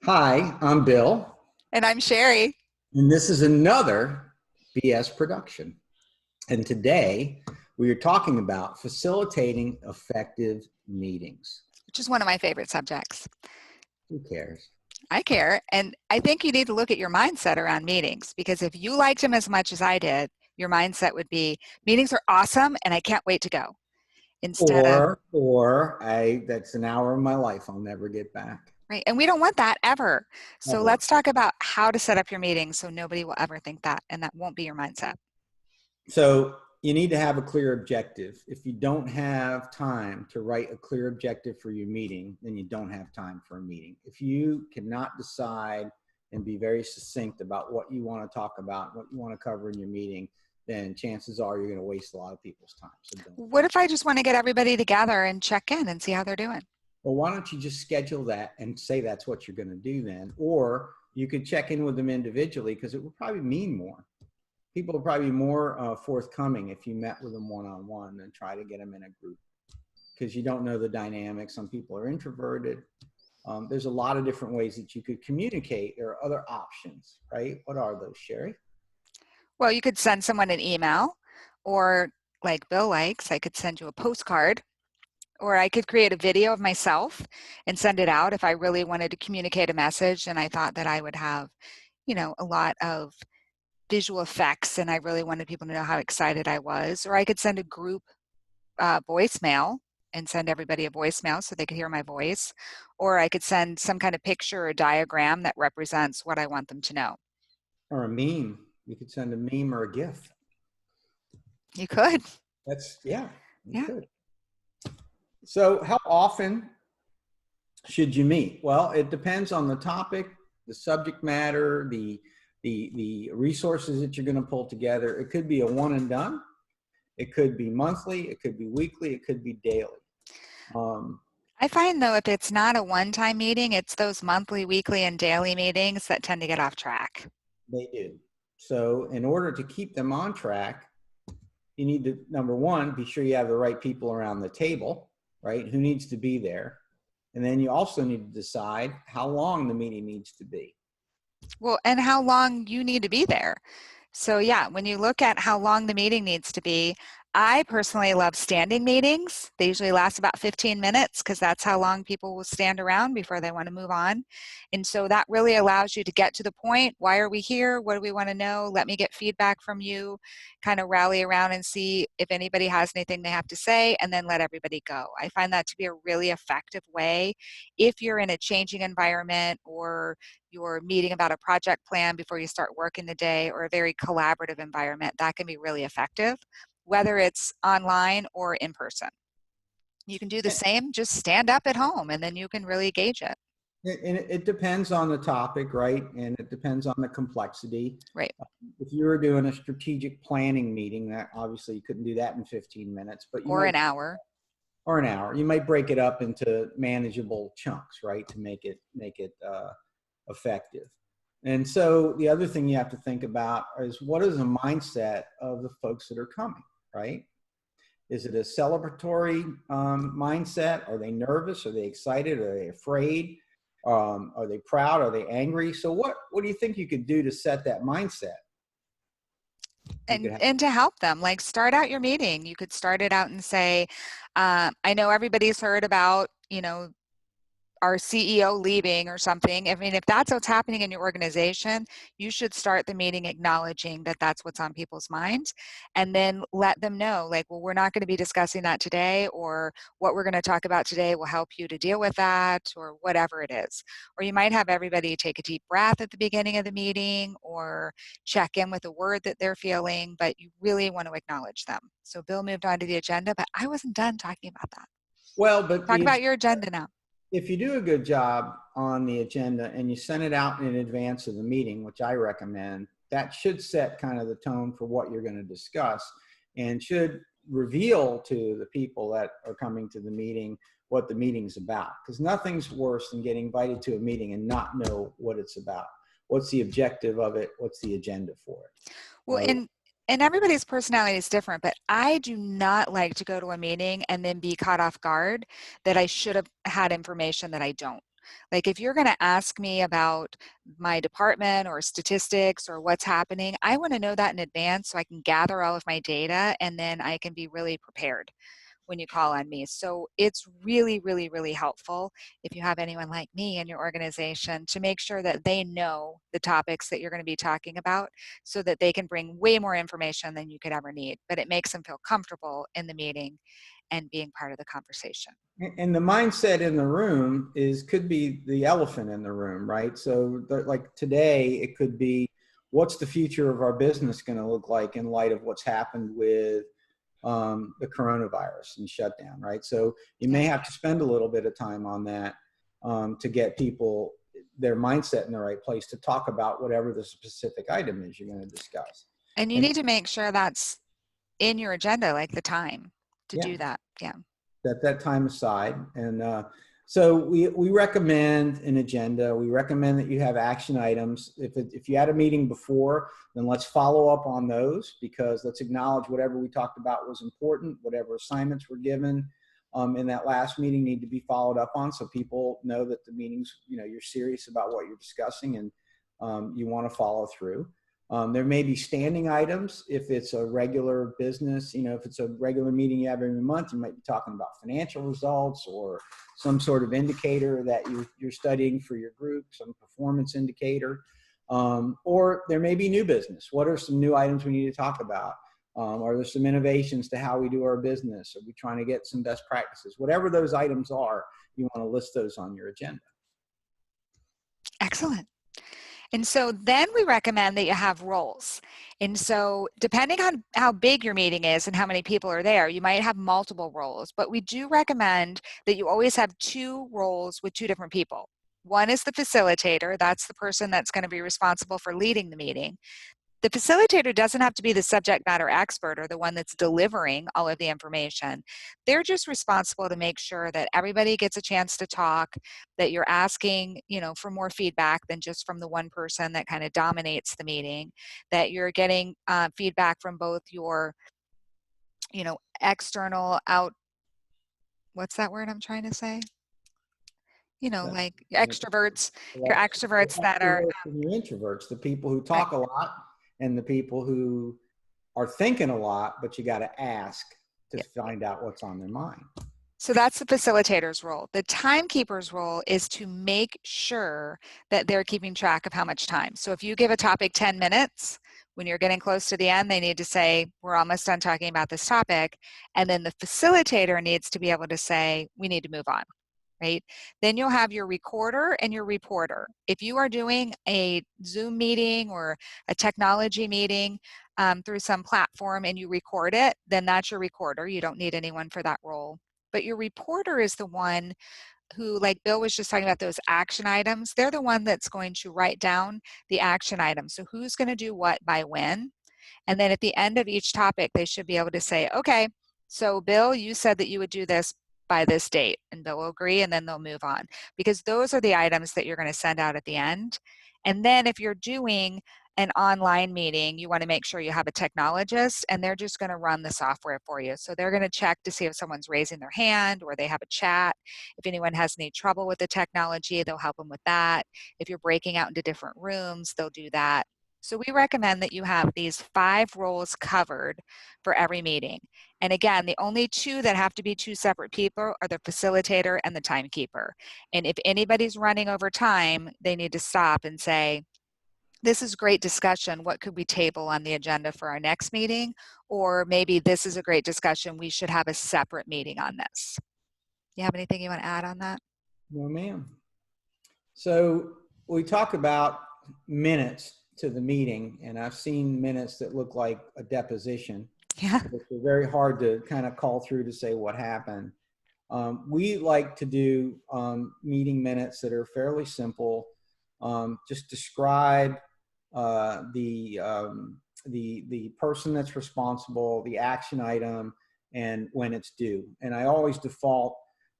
Hi, I'm Bill, And I'm Sherry. and this is another BS production. And today we are talking about facilitating effective meetings. Which is one of my favorite subjects. Who cares? I care. And I think you need to look at your mindset around meetings because if you liked them as much as I did, your mindset would be meetings are awesome and I can't wait to go. Instead of, That's an hour of my life I'll never get back. right. And we don't want that ever. So Ever. let's talk about how to set up your meetings so nobody will ever think that. And that won't be your mindset. So you need to have a clear objective. If you don't have time to write a clear objective for your meeting, then you don't have time for a meeting. If you cannot decide and be very succinct about what you want to talk about, what you want to cover in your meeting, then chances are you're going to waste a lot of people's time. So don't. What if I just want to get everybody together and check in and see how they're doing? Well, why don't you just schedule that and say that's what you're going to do then? Or you could check in with them individually because it would probably mean more. People will probably be more forthcoming if you met with them one-on-one than try to get them in a group because you don't know the dynamics. Some people are introverted. There's a lot of different ways that you could communicate. There are other options, right? What are those, Sherry? Well, you could send someone an email, or like Bill likes, I could send you a postcard, or I could create a video of myself and send it out if I really wanted to communicate a message and I thought that I would have, a lot of visual effects and I really wanted people to know how excited I was. Or I could send a group voicemail and send everybody a voicemail so they could hear my voice. Or I could send some kind of picture or diagram that represents what I want them to know. Or a meme. You could send a meme or a GIF. You could. You Yeah. could. So how often should you meet? Well, it depends on the topic, the subject matter, the resources that you're going to pull together. It could be a one and done. It could be monthly. It could be weekly. It could be daily. I find though, if it's not a one-time meeting, it's those monthly, weekly, and daily meetings that tend to get off track. They do. So in order to keep them on track, you need to, number one, be sure you have the right people around the table, right? Who needs to be there? And then you also need to decide how long the meeting needs to be. Well, and how long you need to be there. So yeah, when you look at how long the meeting needs to be, I personally love standing meetings. They usually last about 15 minutes because that's how long people will stand around before they want to move on. And so that really allows you to get to the point. Why are we here? What do we want to know? Let me get feedback from you, kind of rally around and see if anybody has anything they have to say, and then let everybody go. I find that to be a really effective way if you're in a changing environment or you're meeting about a project plan before you start working the day, or a very collaborative environment. That can be really effective, whether it's online or in person. You can do the same, just stand up at home and then you can really gauge it. And it depends on the topic, right? And it depends on the complexity. Right. If you were doing a strategic planning meeting, that obviously you couldn't do that in 15 minutes, but you or might, an hour. Or an hour. You might break it up into manageable chunks, right? To make it effective. And so the other thing you have to think about is what is the mindset of the folks that are coming, right? Is it a celebratory mindset? Are they nervous? Are they excited? Are they afraid? Are they proud? Are they angry? So what do you think you could do to set that mindset? And to help them, like, start out your meeting. You could start it out and say, I know everybody's heard about, our CEO leaving or something. I mean, if that's what's happening in your organization, you should start the meeting acknowledging that that's what's on people's minds, and then let them know, like, well, we're not going to be discussing that today, or what we're going to talk about today will help you to deal with that, or whatever it is. Or you might have everybody take a deep breath at the beginning of the meeting, or check in with a word that they're feeling, but you really want to acknowledge them. So Bill moved on to the agenda, but I wasn't done talking about that. Well, but Talk about your agenda now. If you do a good job on the agenda and you send it out in advance of the meeting, which I recommend, that should set kind of the tone for what you're going to discuss and should reveal to the people that are coming to the meeting what the meeting's about. Because nothing's worse than getting invited to a meeting and not know what it's about. What's the objective of it? What's the agenda for it? Well, and everybody's personality is different, but I do not like to go to a meeting and then be caught off guard that I should have had information that I don't. Like if you're going to ask me about my department or statistics or what's happening, I want to know that in advance so I can gather all of my data and then I can be really prepared when you call on me. So it's really, really, really helpful if you have anyone like me in your organization to make sure that they know the topics that you're going to be talking about so that they can bring way more information than you could ever need. But it makes them feel comfortable in the meeting and being part of the conversation. And the mindset in the room could be the elephant in the room, right? So like today, it could be, what's the future of our business going to look like in light of what's happened with the coronavirus and shutdown, right? So you may have to spend a little bit of time on that to get people, their mindset in the right place to talk about whatever the specific item is you're going to discuss. And you need to make sure that's in your agenda, like the time to do that. Yeah. Set that time aside. And so we recommend an agenda. We recommend that you have action items. If you had a meeting before, then let's follow up on those, because let's acknowledge whatever we talked about was important, whatever assignments were given in that last meeting need to be followed up on, so people know that the meetings, you're serious about what you're discussing and you want to follow through. There may be standing items if it's a regular business. If it's a regular meeting you have every month, you might be talking about financial results or some sort of indicator that you're studying for your group, some performance indicator. Or there may be new business. What are some new items we need to talk about? Are there some innovations to how we do our business? Are we trying to get some best practices? Whatever those items are, you want to list those on your agenda. Excellent. And so then we recommend that you have roles. And so depending on how big your meeting is and how many people are there, you might have multiple roles, but we do recommend that you always have 2 roles with 2 different people. One is the facilitator. That's the person that's going to be responsible for leading the meeting. The facilitator doesn't have to be the subject matter expert or the one that's delivering all of the information. They're just responsible to make sure that everybody gets a chance to talk, that you're asking, for more feedback than just from the one person that kind of dominates the meeting, that you're getting feedback from both your, external out, what's that word I'm trying to say? Like extroverts, your extroverts that are and your introverts, the people who talk a lot and the people who are thinking a lot, but you got to ask to find out what's on their mind. So that's the facilitator's role. The timekeeper's role is to make sure that they're keeping track of how much time. So if you give a topic 10 minutes, when you're getting close to the end, they need to say, we're almost done talking about this topic. And then the facilitator needs to be able to say, we need to move on. Right? Then you'll have your recorder and your reporter. If you are doing a Zoom meeting or a technology meeting through some platform and you record it, then that's your recorder. You don't need anyone for that role. But your reporter is the one who, like Bill was just talking about those action items, they're the one that's going to write down the action items. So who's going to do what by when? And then at the end of each topic, they should be able to say, okay, so Bill, you said that you would do this by this date, and they'll agree, and then they'll move on, because those are the items that you're going to send out at the end. And then if you're doing an online meeting, you want to make sure you have a technologist, and they're just going to run the software for you. So they're going to check to see if someone's raising their hand or they have a chat. If anyone has any trouble with the technology, they'll help them with that. If you're breaking out into different rooms, they'll do that. So we recommend that you have these 5 roles covered for every meeting. And again, the only 2 that have to be 2 separate people are the facilitator and the timekeeper. And if anybody's running over time, they need to stop and say, this is great discussion. What could we table on the agenda for our next meeting? Or maybe this is a great discussion. We should have a separate meeting on this. You have anything you want to add on that? No, ma'am. So we talk about minutes to the meeting, and I've seen minutes that look like a deposition. Yeah. It's very hard to kind of call through to say what happened. We like to do meeting minutes that are fairly simple. Just describe the person that's responsible, the action item, and when it's due. And I always default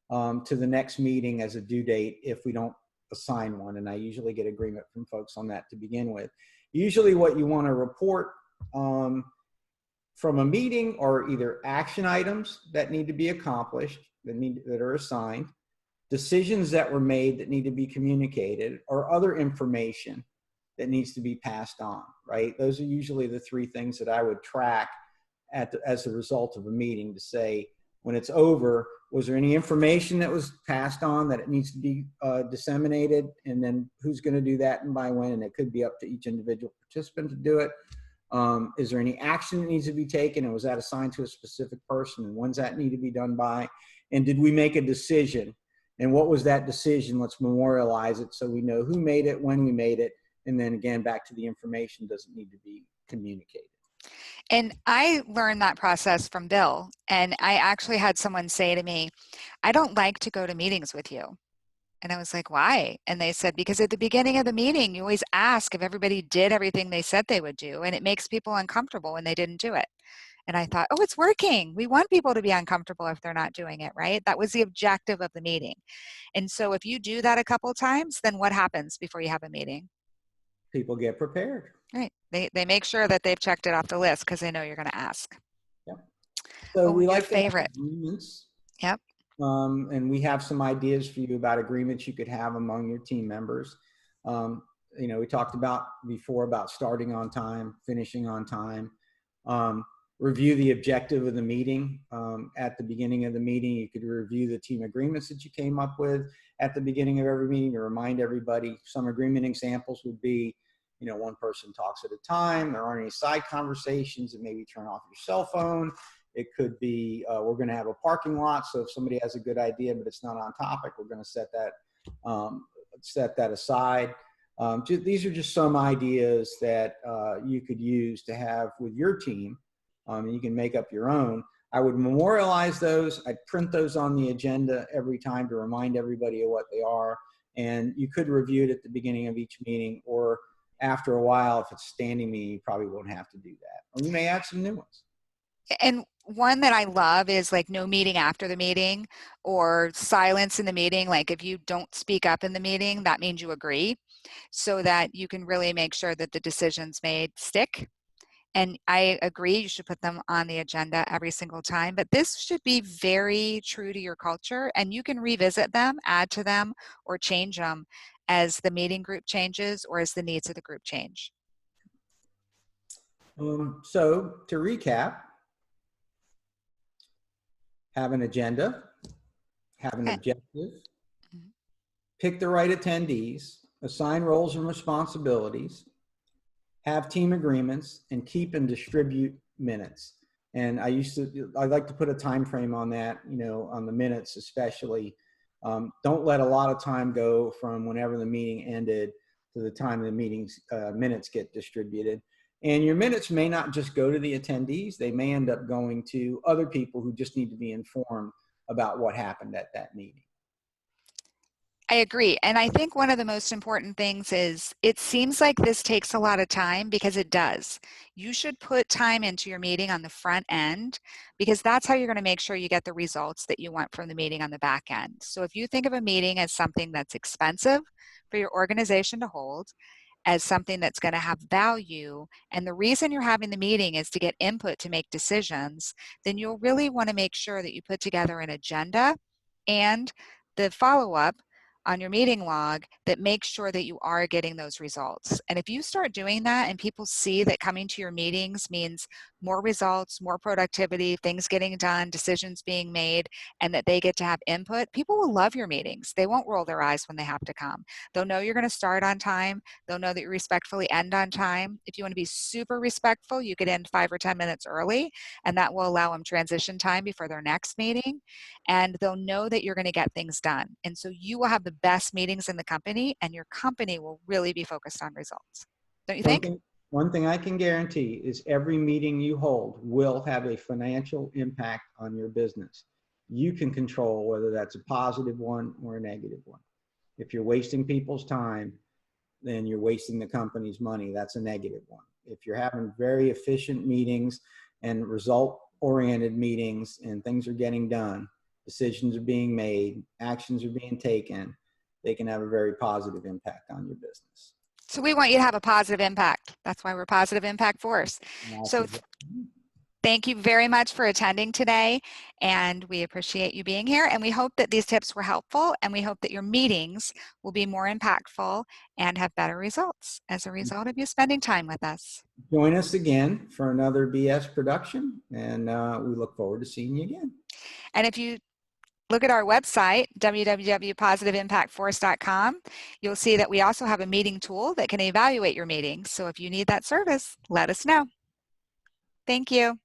to the next meeting as a due date if we don't assign one. And I usually get agreement from folks on that to begin with. Usually what you want to report from a meeting are either action items that need to be accomplished, that are assigned, decisions that were made that need to be communicated, or other information that needs to be passed on, right? Those are usually the three things that I would track as a result of a meeting to say, when it's over, was there any information that was passed on that it needs to be disseminated? And then who's going to do that and by when? And it could be up to each individual participant to do it. Is there any action that needs to be taken? And was that assigned to a specific person? And when's that need to be done by? And did we make a decision? And what was that decision? Let's memorialize it so we know who made it, when we made it. And then again, back to the information doesn't need to be communicated. And I learned that process from Bill. And I actually had someone say to me, I don't like to go to meetings with you. And I was like, why? And they said, because at the beginning of the meeting, you always ask if everybody did everything they said they would do. And it makes people uncomfortable when they didn't do it. And I thought, oh, it's working. We want people to be uncomfortable if they're not doing it, right? That was the objective of the meeting. And so if you do that a couple of times, then what happens before you have a meeting? People get prepared. Right. They make sure that they've checked it off the list because they know you're going to ask. Yep. So we like favorite agreements. Yep. And we have some ideas for you about agreements you could have among your team members. We talked about before about starting on time, finishing on time. Review the objective of the meeting. At the beginning of the meeting, you could review the team agreements that you came up with at the beginning of every meeting to remind everybody. Some agreement examples would be, one person talks at a time. There aren't any side conversations, and maybe turn off your cell phone. It could be, we're going to have a parking lot. So if somebody has a good idea, but it's not on topic, we're going to set that aside. These are just some ideas that you could use to have with your team. You can make up your own. I would memorialize those. I'd print those on the agenda every time to remind everybody of what they are. And you could review it at the beginning of each meeting, or after a while, if it's a standing meeting, you probably won't have to do that. Or you may add some new ones. And one that I love is like no meeting after the meeting, or silence in the meeting. Like if you don't speak up in the meeting, that means you agree, so that you can really make sure that the decisions made stick. And I agree, you should put them on the agenda every single time, but this should be very true to your culture, and you can revisit them, add to them, or change them as the meeting group changes or as the needs of the group change. So to recap, have an agenda, have an objective, pick the right attendees, assign roles and responsibilities, have team agreements, and keep and distribute minutes. And I like to put a time frame on that, on the minutes especially. Don't let a lot of time go from whenever the meeting ended to the time the meeting's minutes get distributed. And your minutes may not just go to the attendees. They may end up going to other people who just need to be informed about what happened at that meeting. I agree. And I think one of the most important things is, it seems like this takes a lot of time, because it does. You should put time into your meeting on the front end, because that's how you're going to make sure you get the results that you want from the meeting on the back end. So if you think of a meeting as something that's expensive for your organization to hold, as something that's going to have value, and the reason you're having the meeting is to get input to make decisions, then you'll really want to make sure that you put together an agenda and the follow-up on your meeting log that makes sure that you are getting those results. And if you start doing that and people see that coming to your meetings means more results, more productivity, things getting done, decisions being made, and that they get to have input, people will love your meetings. They won't roll their eyes when they have to come. They'll know you're going to start on time. They'll know that you respectfully end on time. If you want to be super respectful, you could end 5 or 10 minutes early, and that will allow them transition time before their next meeting. And they'll know that you're going to get things done. And so you will have the best meetings in the company, and your company will really be focused on results. Don't you think? One thing I can guarantee is every meeting you hold will have a financial impact on your business. You can control whether that's a positive one or a negative one. If you're wasting people's time, then you're wasting the company's money. That's a negative one. If you're having very efficient meetings and result-oriented meetings and things are getting done, decisions are being made, actions are being taken, they can have a very positive impact on your business. So we want you to have a positive impact. That's why we're Positive Impact Force. So Thank you very much for attending today, and we appreciate you being here, and we hope that these tips were helpful, and we hope that your meetings will be more impactful and have better results as a result of you spending time with us. Join us again for another BS production, and we look forward to seeing you again. And if you look at our website, www.positiveimpactforce.com, you'll see that we also have a meeting tool that can evaluate your meetings. So if you need that service, let us know. Thank you.